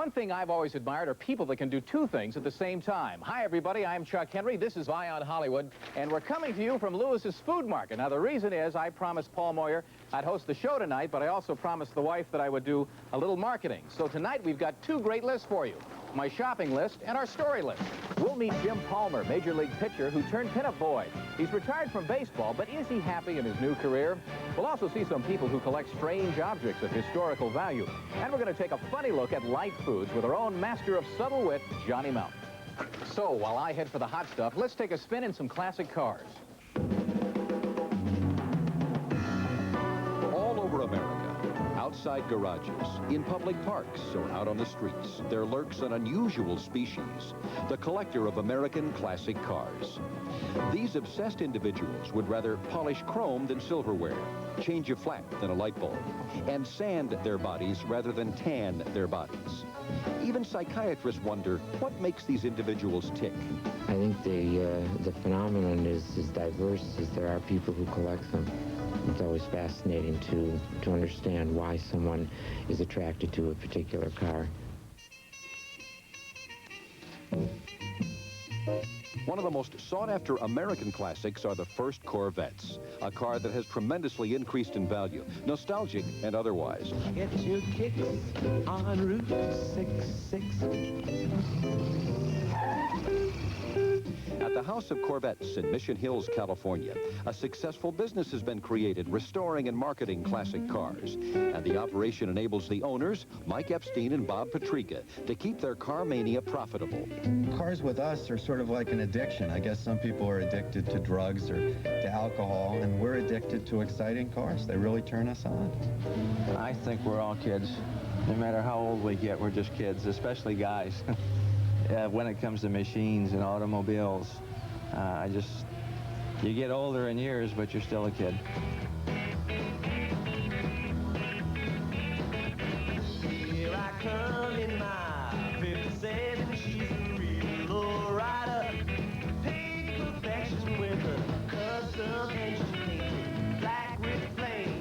One thing I've always admired are people that can do two things at the same time. Hi, everybody. I'm Chuck Henry. This is Vion Hollywood, and we're coming to you from Lewis's Food Market. Now, the reason is I promised Paul Moyer I'd host the show tonight, but I also promised the wife that I would do a little marketing. So tonight, we've got two great lists for you. My shopping list and our story list. We'll meet Jim Palmer, Major League pitcher who turned pinup boy. He's retired from baseball, but is he happy in his new career? We'll also see some people who collect strange objects of historical value. And we're going to take a funny look at light foods with our own master of subtle wit, Johnny Mountain. So, while I head for the hot stuff, let's take a spin in some classic cars. All over America, outside garages, in public parks, or out on the streets, there lurks an unusual species, the collector of American classic cars. These obsessed individuals would rather polish chrome than silverware, change a flat than a light bulb, and sand their bodies rather than tan their bodies. Even psychiatrists wonder what makes these individuals tick. I think the phenomenon is as diverse as there are people who collect them. It's always fascinating to understand why someone is attracted to a particular car. One of the most sought-after American classics are the first Corvettes, a car that has tremendously increased in value, nostalgic and otherwise. Get your kicks on Route 66. At the House of Corvettes in Mission Hills, California, a successful business has been created restoring and marketing classic cars. And the operation enables the owners, Mike Epstein and Bob Petrica, to keep their car mania profitable. Cars with us are sort of like an addiction. I guess some people are addicted to drugs or to alcohol, and we're addicted to exciting cars. They really turn us on. I think we're all kids. No matter how old we get, we're just kids, especially guys. When it comes to machines and automobiles, you get older in years, but you're still a kid. Here I come in my 57, she's a real low rider. Pink perfection with a custom engine painted black with flame.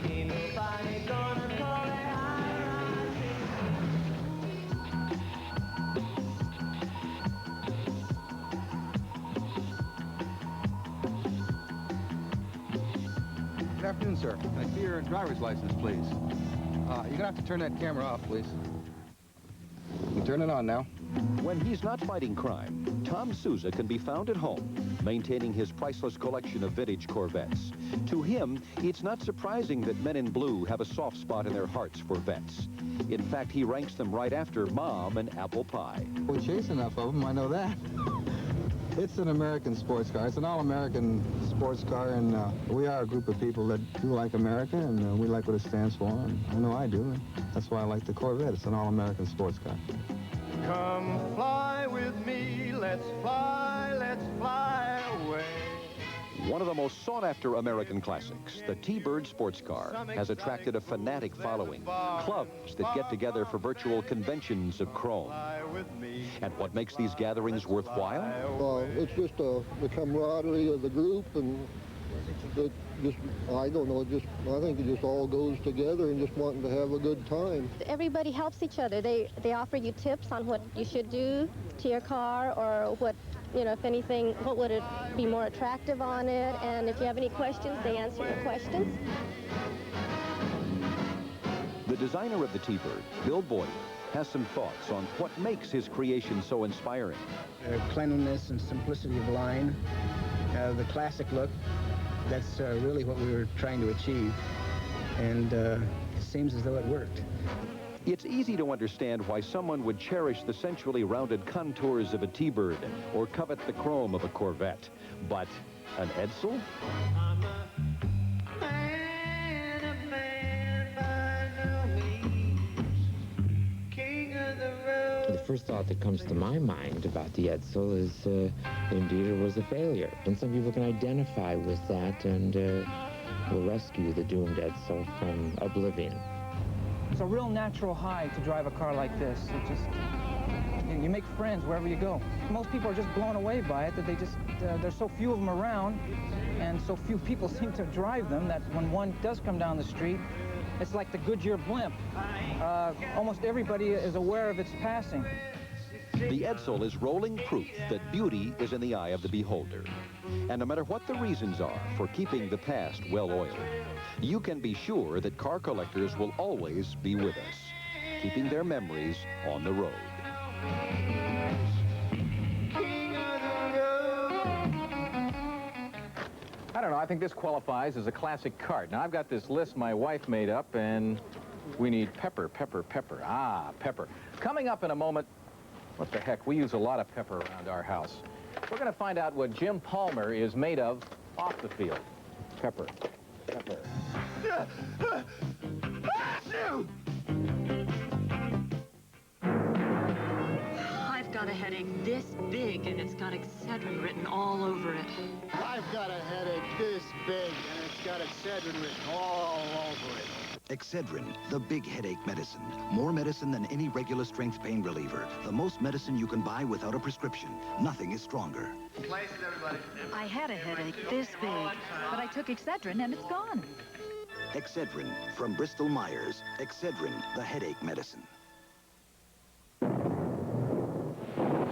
Ain't nobody gonna call that Good afternoon, sir. I see your driver's license, please. You're gonna have to turn that camera off, please. You can turn it on now. When he's not fighting crime, Tom Souza can be found at home, maintaining his priceless collection of vintage Corvettes. To him, it's not surprising that men in blue have a soft spot in their hearts for vets. In fact, he ranks them right after Mom and Apple Pie. We chase enough of them, I know that. It's an American sports car. It's an all-American sports car, and we are a group of people that do like America, and we like what it stands for, and I know I do, and that's why I like the Corvette. It's an all-American sports car. Come fly with me, let's fly away. One of the most sought-after American classics, the T-Bird sports car, has attracted a fanatic following, clubs that get together for virtual conventions of chrome. And what makes these gatherings worthwhile? It's just the camaraderie of the group, and I don't know, I think it just all goes together and just wanting to have a good time. Everybody helps each other. They offer you tips on what you should do to your car, or what, if anything, what would it be more attractive on it, and if you have any questions, they answer your questions. The designer of the T-Bird, Bill Boyer, has some thoughts on what makes his creation so inspiring. Cleanliness and simplicity of line, the classic look, that's really what we were trying to achieve, and it seems as though it worked. It's easy to understand why someone would cherish the sensually rounded contours of a T-Bird or covet the chrome of a Corvette. But an Edsel? The first thought that comes to my mind about the Edsel is indeed it was a failure. And some people can identify with that and will rescue the doomed Edsel from oblivion. It's a real natural high to drive a car like this. It just, you make friends wherever you go. Most people are just blown away by it, that they just, there's so few of them around, and so few people seem to drive them that when one does come down the street, It's like the Goodyear blimp. Almost everybody is aware of its passing. The Edsel is rolling proof that beauty is in the eye of the beholder. And no matter what the reasons are for keeping the past well-oiled, you can be sure that car collectors will always be with us, keeping their memories on the road. I don't know, I think this qualifies as a classic cart. Now, I've got this list my wife made up, and we need pepper, pepper, pepper. Ah, pepper. Coming up in a moment, what the heck, we use a lot of pepper around our house. We're going to find out what Jim Palmer is made of off the field. Pepper, pepper. I've got a headache this big, and it's got Excedrin written all over it. I've got a headache this big, and it's got Excedrin written all over it. Excedrin, the big headache medicine. More medicine than any regular strength pain reliever. The most medicine you can buy without a prescription. Nothing is stronger. Places, everybody. I had a headache this big, but I took Excedrin, and it's gone. Excedrin, from Bristol Myers. Excedrin, the headache medicine.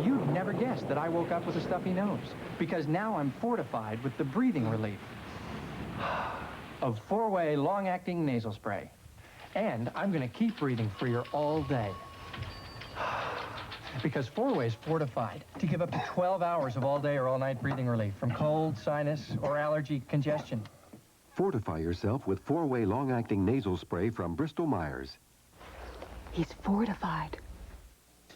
You'd never guess that I woke up with a stuffy nose, because now I'm fortified with the breathing relief of 4-way long-acting nasal spray. And I'm going to keep breathing freer all day. Because 4-way is fortified to give up to 12 hours of all-day or all-night breathing relief from cold, sinus, or allergy congestion. Fortify yourself with 4-way long-acting nasal spray from Bristol Myers. He's fortified.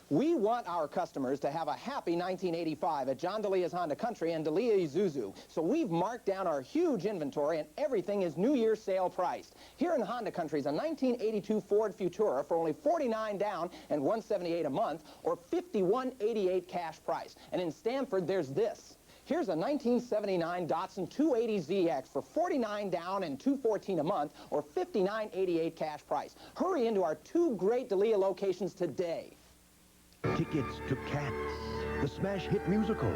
We want our customers to have a happy 1985 at John Delia's Honda Country and Delia Isuzu. So we've marked down our huge inventory, and everything is New Year's sale priced. Here in Honda Country is a 1982 Ford Futura for only $49 down and $178 a month, or $51.88 cash price. And in Stamford, there's this. Here's a 1979 Datsun 280ZX for $49 down and $214 a month, or $59.88 cash price. Hurry into our two great Delia locations today. Tickets to Cats, the smash hit musical.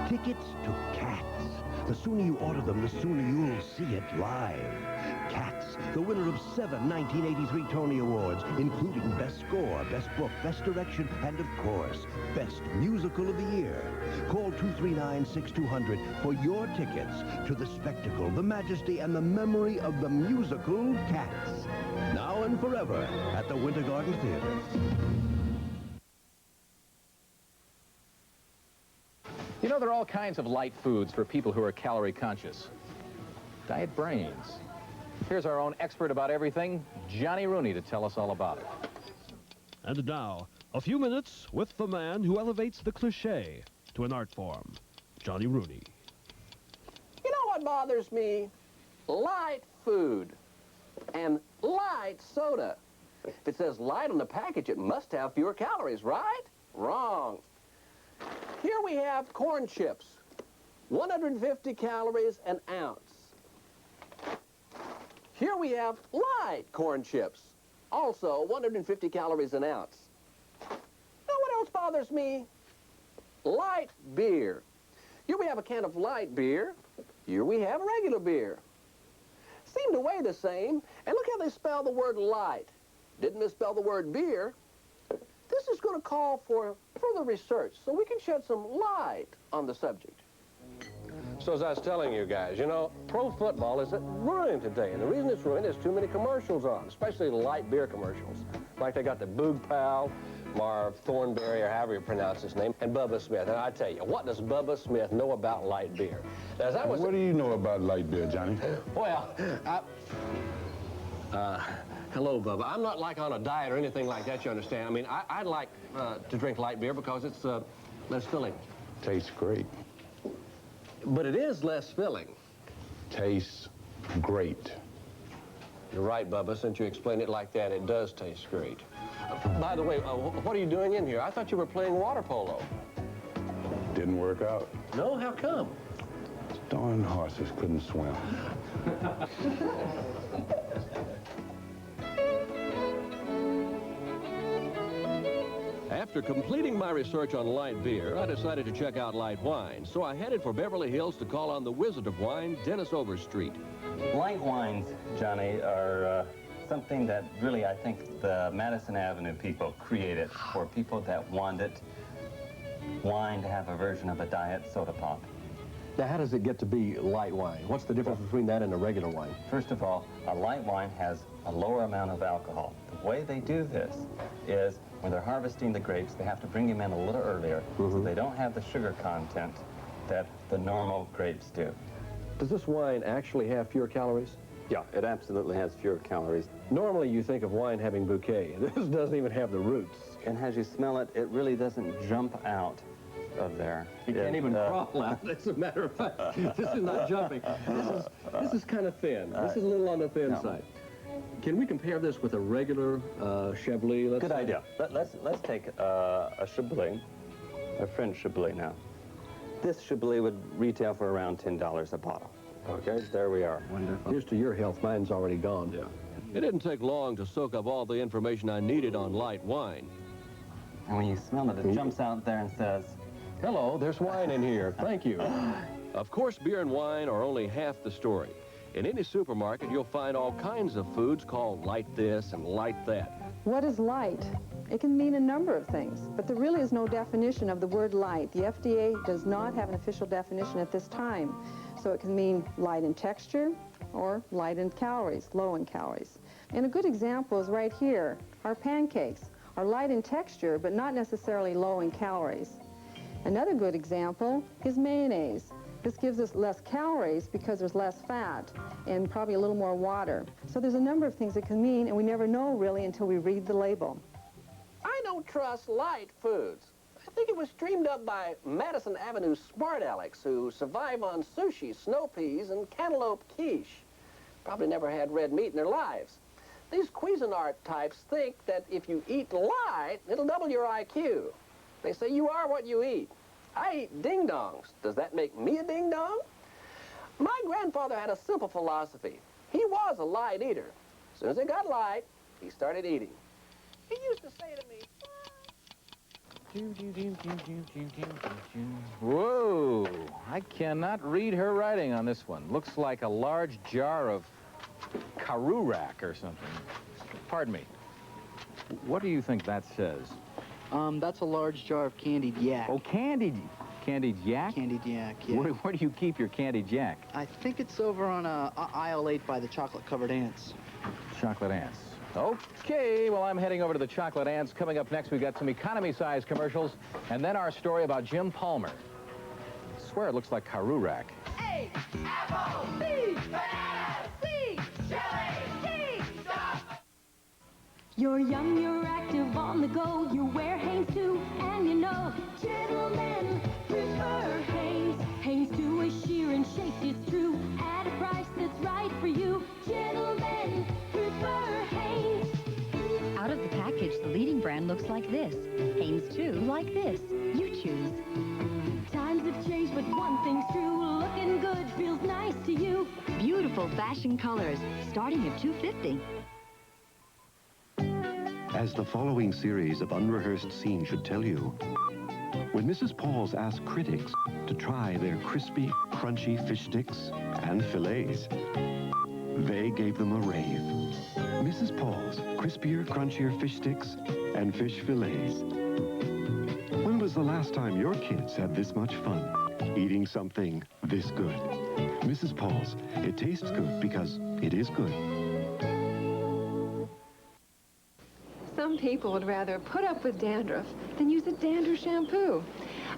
Tickets to Cats. The sooner you order them, the sooner you'll see it live. Cats, the winner of 7 1983 Tony Awards, including Best Score, Best Book, Best Direction, and of course, Best Musical of the Year. Call 239-6200 for your tickets to the spectacle, the majesty, and the memory of the musical Cats. Now and forever at the Winter Garden Theater. You know, there are all kinds of light foods for people who are calorie conscious. Diet brains. Here's our own expert about everything, Johnny Rooney, to tell us all about it. And now, a few minutes with the man who elevates the cliché to an art form, Johnny Rooney. You know what bothers me? Light food and light soda. If it says light on the package, it must have fewer calories, right? Wrong. Here we have corn chips, 150 calories an ounce. Here we have light corn chips, also 150 calories an ounce. Now what else bothers me? Light beer. Here we have a can of light beer. Here we have regular beer. Seem to weigh the same, and look how they spell the word light. Didn't misspell the word beer. This is going to call for further research so we can shed some light on the subject. So as I was telling you guys, you know, pro football is ruined today. And the reason it's ruined is too many commercials on, especially the light beer commercials. Like they got the Boog Pal, Marv Thornberry, or however you pronounce his name, and Bubba Smith. And I tell you, what does Bubba Smith know about light beer? Now, What do you know about light beer, Johnny? Well, hello, Bubba. I'm not like on a diet or anything like that, you understand. I mean, I like to drink light beer because it's less filling. Tastes great. But it is less filling. Tastes great. You're right, Bubba. Since you explain it like that, it does taste great. By the way, what are you doing in here? I thought you were playing water polo. Didn't work out. No? How come? Darn horses couldn't swim. After completing my research on light beer, I decided to check out light wine. So I headed for Beverly Hills to call on the Wizard of Wine, Dennis Overstreet. Light wines, Johnny, are something that really I think the Madison Avenue people created for people that wanted wine to have a version of a diet soda pop. Now, how does it get to be light wine? What's the difference between that and a regular wine? First of all, a light wine has a lower amount of alcohol. The way they do this is when they're harvesting the grapes, they have to bring them in a little earlier, so they don't have the sugar content that the normal grapes do. Does this wine actually have fewer calories? Yeah, it absolutely has fewer calories. Normally you think of wine having bouquet. This doesn't even have the roots. And as you smell it, it really doesn't jump out of there. You can't even crawl out, as a matter of fact. This is not jumping. This is kind of thin. This is a little on the thin side. Can we compare this with a regular Chablis? Good idea. Let's take a Chablis, a French Chablis now. This Chablis would retail for around $10 a bottle. Okay, there we are. Wonderful. Here's to your health. Mine's already gone. Yeah. It didn't take long to soak up all the information I needed on light wine. And when you smell it, it jumps out there and says, hello, there's wine in here. Thank you. Of course, beer and wine are only half the story. In any supermarket, you'll find all kinds of foods called light this and light that. What is light? It can mean a number of things, but there really is no definition of the word light. The FDA does not have an official definition at this time. So it can mean light in texture or light in calories, low in calories. And a good example is right here. Our pancakes are light in texture, but not necessarily low in calories. Another good example is mayonnaise. This gives us less calories because there's less fat and probably a little more water. So there's a number of things it can mean, and we never know really until we read the label. I don't trust light foods. I think it was dreamed up by Madison Avenue smart Alecks who survive on sushi, snow peas, and cantaloupe quiche. Probably never had red meat in their lives. These Cuisinart types think that if you eat light, it'll double your IQ. They say you are what you eat. I eat ding-dongs. Does that make me a ding-dong? My grandfather had a simple philosophy. He was a light eater. As soon as it got light, he started eating. He used to say to me, Whoa, I cannot read her writing on this one. Looks like a large jar of Karurak or something. Pardon me. What do you think that says? That's a large jar of candied yak. Oh, candied yak? Candied yak, yeah. Where do you keep your candied yak? I think it's over on aisle 8 by the chocolate-covered ants. Chocolate ants. Okay, well, I'm heading over to the chocolate ants. Coming up next, we've got some economy-size commercials, and then our story about Jim Palmer. I swear it looks like Karurak. A, apple, B, banana, C, jelly, D, stop. You're young, you're active, on the go, you wear Hanes too, and you know, gentlemen prefer Hanes. Hanes too is sheer and shaped, it's true, at a price that's right for you. Gentlemen prefer Hanes. Out of the package, the leading brand looks like this. Hanes too, like this. You choose. Times have changed, but one thing's true, looking good feels nice to you. Beautiful fashion colors, starting at $2.50. As the following series of unrehearsed scenes should tell you, when Mrs. Pauls asked critics to try their crispy, crunchy fish sticks and fillets, they gave them a rave. Mrs. Paul's crispier, crunchier fish sticks and fish fillets. When was the last time your kids had this much fun eating something this good? Mrs. Paul's, it tastes good because it is good. Some people would rather put up with dandruff than use a dandruff shampoo.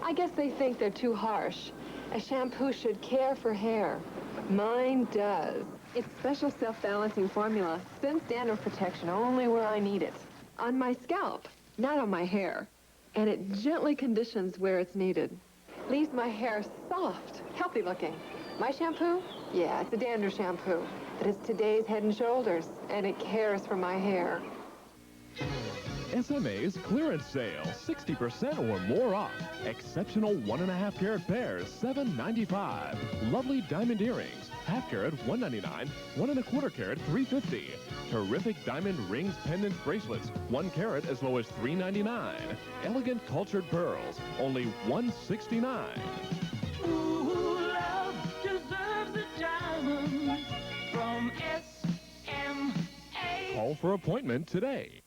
I guess they think they're too harsh. A shampoo should care for hair. Mine does. Its special self-balancing formula sends dandruff protection only where I need it. On my scalp, not on my hair. And it gently conditions where it's needed. Leaves my hair soft, healthy looking. My shampoo? Yeah, it's a dandruff shampoo. But it's today's Head & Shoulders, and it cares for my hair. SMA's clearance sale, 60% or more off. Exceptional 1.5 carat pairs, $7.95. Lovely diamond earrings, half carat, $1.99. 1.25 carat, $3.50. Terrific diamond rings, pendants, bracelets, 1 carat as low as $3.99. Elegant cultured pearls, only $1.69. Ooh, love deserves a diamond from SMA. for appointment today.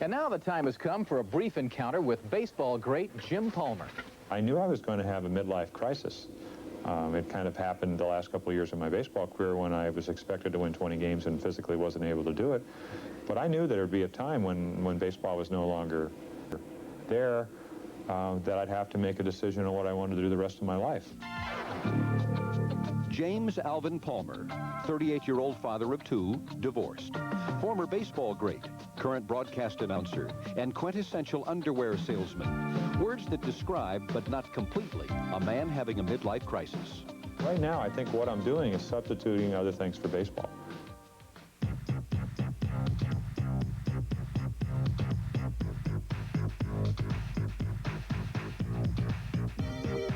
And now the time has come for a brief encounter with baseball great Jim Palmer. I knew I was going to have a midlife crisis. It kind of happened the last couple of years of my baseball career when I was expected to win 20 games and physically wasn't able to do it. But I knew that there would be a time when baseball was no longer there, that I'd have to make a decision on what I wanted to do the rest of my life. James Alvin Palmer, 38-year-old father of 2, divorced. Former baseball great, current broadcast announcer, and quintessential underwear salesman. Words that describe, but not completely, a man having a midlife crisis. Right now, I think what I'm doing is substituting other things for baseball.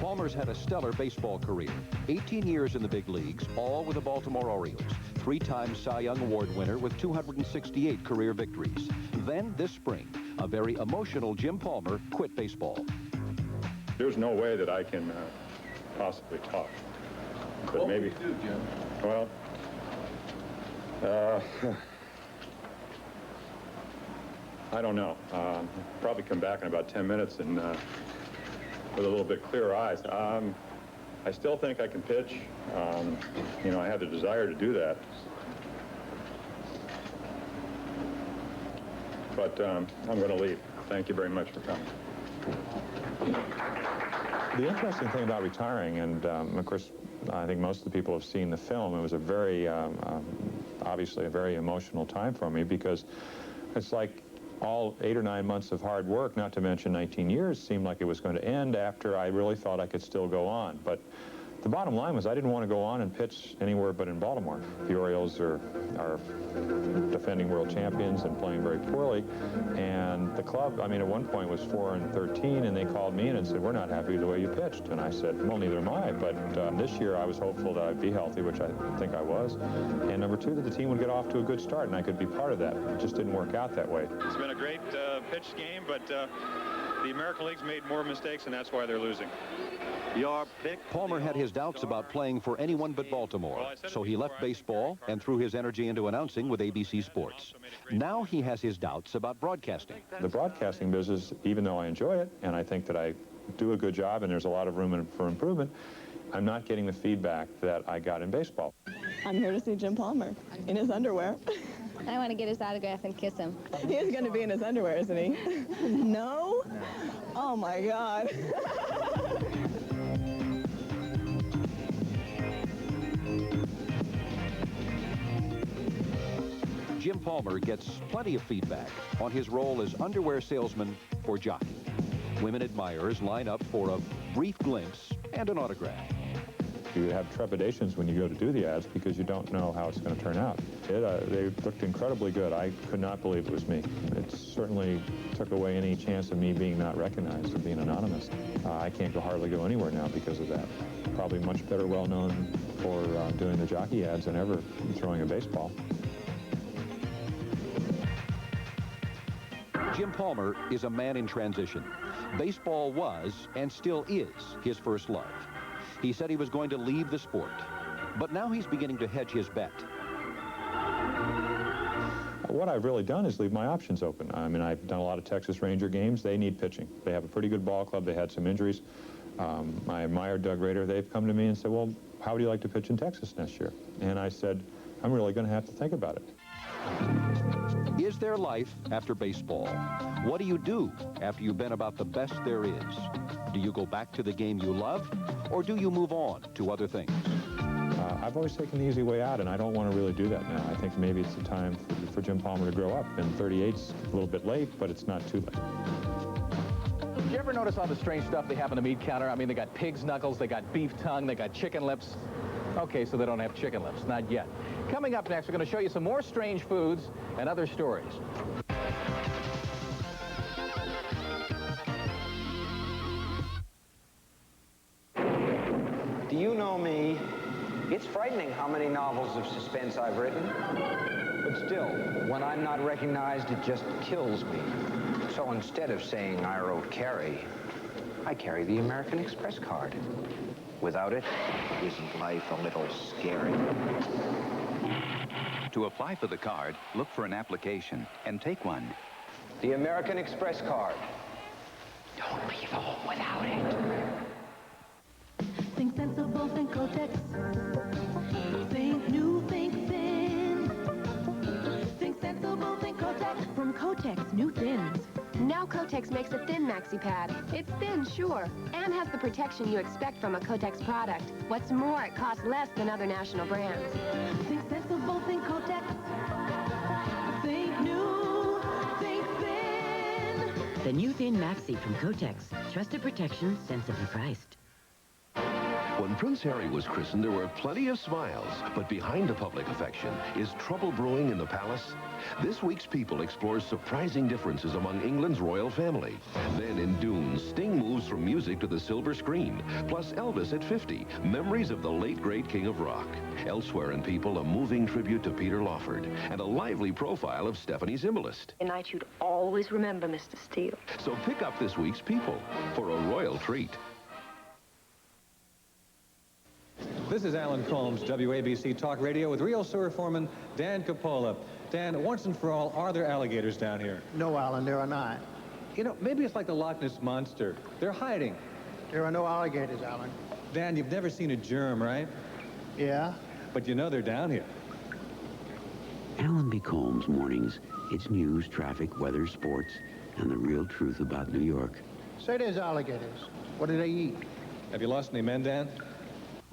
Palmer's had a stellar baseball career. 18 years in the big leagues, all with the Baltimore Orioles. 3-time Cy Young Award winner with 268 career victories. Then, this spring, a very emotional Jim Palmer quit baseball. There's no way that I can possibly talk. But what maybe. Would you do, Jim? Well, I don't know. Probably come back in about 10 minutes and with a little bit clearer eyes. I still think I can pitch. You know, I have the desire to do that. But I'm going to leave. Thank you very much for coming. The interesting thing about retiring, and of course, I think most of the people have seen the film, it was a very, obviously a very emotional time for me because it's like all 8 or 9 months of hard work, not to mention 19 years, seemed like it was going to end after I really thought I could still go on. But the bottom line was I didn't want to go on and pitch anywhere but in Baltimore. The Orioles are defending world champions and playing very poorly. And the club, I mean, at one point was 4-13, and they called me in and said, "We're not happy with the way you pitched." And I said, "Well, neither am I." But this year I was hopeful that I'd be healthy, which I think I was. And number 2, that the team would get off to a good start and I could be part of that. It just didn't work out that way. It's been a great pitch game, but the American League's made more mistakes, and that's why they're losing. Your pick. Palmer had his doubts about playing for anyone but Baltimore, so he left baseball and threw his energy into announcing with ABC Sports. Now he has his doubts about broadcasting. The broadcasting business, even though I enjoy it, and I think that I do a good job and there's a lot of room for improvement, I'm not getting the feedback that I got in baseball. I'm here to see Jim Palmer in his underwear. I want to get his autograph and kiss him. He is going to be in his underwear, isn't he? No? Oh, my God. Jim Palmer gets plenty of feedback on his role as underwear salesman for Jockey. Women admirers line up for a brief glimpse and an autograph. You have trepidations when you go to do the ads because you don't know how it's going to turn out. They looked incredibly good. I could not believe it was me. It certainly took away any chance of me being not recognized, of being anonymous. I can't hardly go anywhere now because of that. Probably much better well known for doing the jockey ads than ever throwing a baseball. Jim Palmer is a man in transition. Baseball was, and still is, his first love. He said he was going to leave the sport, but now he's beginning to hedge his bet. What I've really done is leave my options open. I mean, I've done a lot of Texas Ranger games. They need pitching. They have a pretty good ball club. They had some injuries. I admire Doug Rader. They've come to me and said, "Well, how would you like to pitch in Texas next year?" And I said, "I'm really going to have to think about it." Is there life after baseball? What do you do after you've been about the best there is? Do you go back to the game you love, or do you move on to other things? I've always taken the easy way out, and I don't want to really do that now. I think maybe it's the time for Jim Palmer to grow up. And 38's a little bit late, but it's not too late. Did you ever notice all the strange stuff they have on the meat counter? I mean, they got pig's knuckles, they got beef tongue, they got chicken lips. Okay, so they don't have chicken lips, not yet. Coming up next, we're going to show you some more strange foods and other stories. Do you know me? It's frightening how many novels of suspense I've written. But still, when I'm not recognized, it just kills me. So instead of saying I wrote Carrie, I carry the American Express card. Without it, isn't life a little scary? To apply for the card, look for an application and take one. The American Express card. Don't leave home without it. Think sensible, think Kotex. Think new, think thin. Think sensible, think Kotex. From Kotex, new thins. Now Kotex makes a thin maxi pad. It's thin, sure, and has the protection you expect from a Kotex product. What's more, it costs less than other national brands. Think sensible, think Kotex. Think new, think thin. The new Thin Maxi from Kotex. Trusted protection, sensibly priced. When Prince Harry was christened, there were plenty of smiles, but behind the public affection, is trouble brewing in the palace? This week's People explores surprising differences among England's royal family. Then in Dune, Sting moves from music to the silver screen, plus Elvis at 50, memories of the late great king of rock. Elsewhere in People, a moving tribute to Peter Lawford, and a lively profile of Stephanie Zimbalist. A night you'd always remember, Mr. Steele. So pick up this week's People for a royal treat. This is Alan Combs, WABC Talk Radio, with Real Sewer Foreman Dan Coppola. Dan, once and for all, are there alligators down here? No, Alan, there are not. You know, maybe it's like the Loch Ness Monster. They're hiding. There are no alligators, Alan. Dan, you've never seen a germ, right? Yeah. But you know they're down here. Alan B. Combs Mornings. It's news, traffic, weather, sports, and the real truth about New York. Say there's alligators. What do they eat? Have you lost any men, Dan?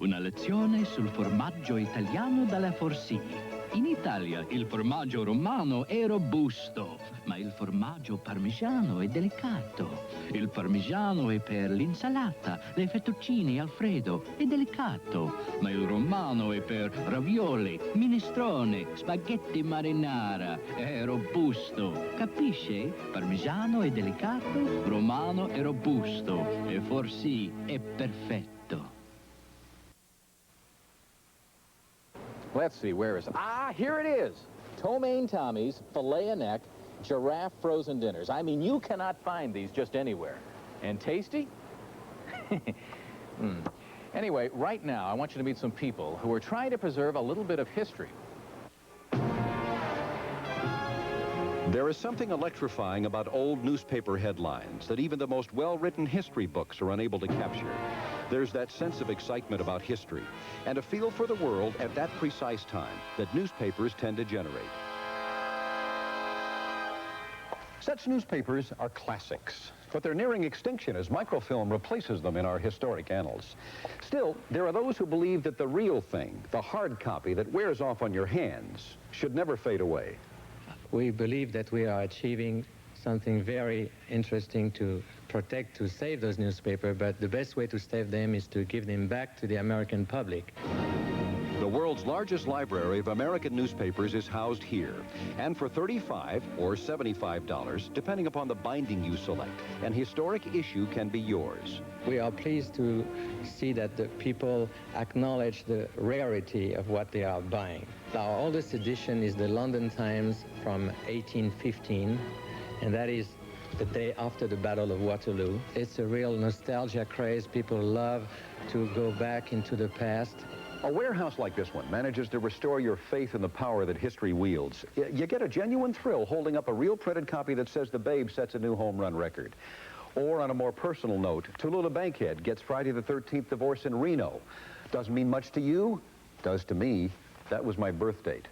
Una lezione sul formaggio italiano dalla Forsini. In Italia il formaggio romano è robusto, ma il formaggio parmigiano è delicato. Il parmigiano è per l'insalata, le fettuccine Alfredo, è delicato, ma il romano è per ravioli, minestrone, spaghetti marinara, è robusto. Capisce? Parmigiano è delicato, romano è robusto, e Forsì è perfetto. Let's see, where is it? Ah, here it is. Ptomaine Tommy's filet-a-neck giraffe frozen dinners. I mean, you cannot find these just anywhere. And tasty? Anyway, right now, I want you to meet some people who are trying to preserve a little bit of history. There is something electrifying about old newspaper headlines that even the most well-written history books are unable to capture. There's that sense of excitement about history and a feel for the world at that precise time that newspapers tend to generate. Such newspapers are classics, but they're nearing extinction as microfilm replaces them in our historic annals. Still, there are those who believe that the real thing, the hard copy that wears off on your hands, should never fade away. We believe that we are achieving something very interesting to protect, to save those newspapers, but the best way to save them is to give them back to the American public. The world's largest library of American newspapers is housed here. And for $35 or $75, depending upon the binding you select, an historic issue can be yours. We are pleased to see that the people acknowledge the rarity of what they are buying. Our oldest edition is the London Times from 1815, and that is the day after the Battle of Waterloo. It's a real nostalgia craze. People love to go back into the past. A warehouse like this one manages to restore your faith in the power that history wields. You get a genuine thrill holding up a real printed copy that says the Babe sets a new home run record. Or on a more personal note, Tallulah Bankhead gets Friday the 13th divorce in Reno. Doesn't mean much to you, does to me. That was my birth date.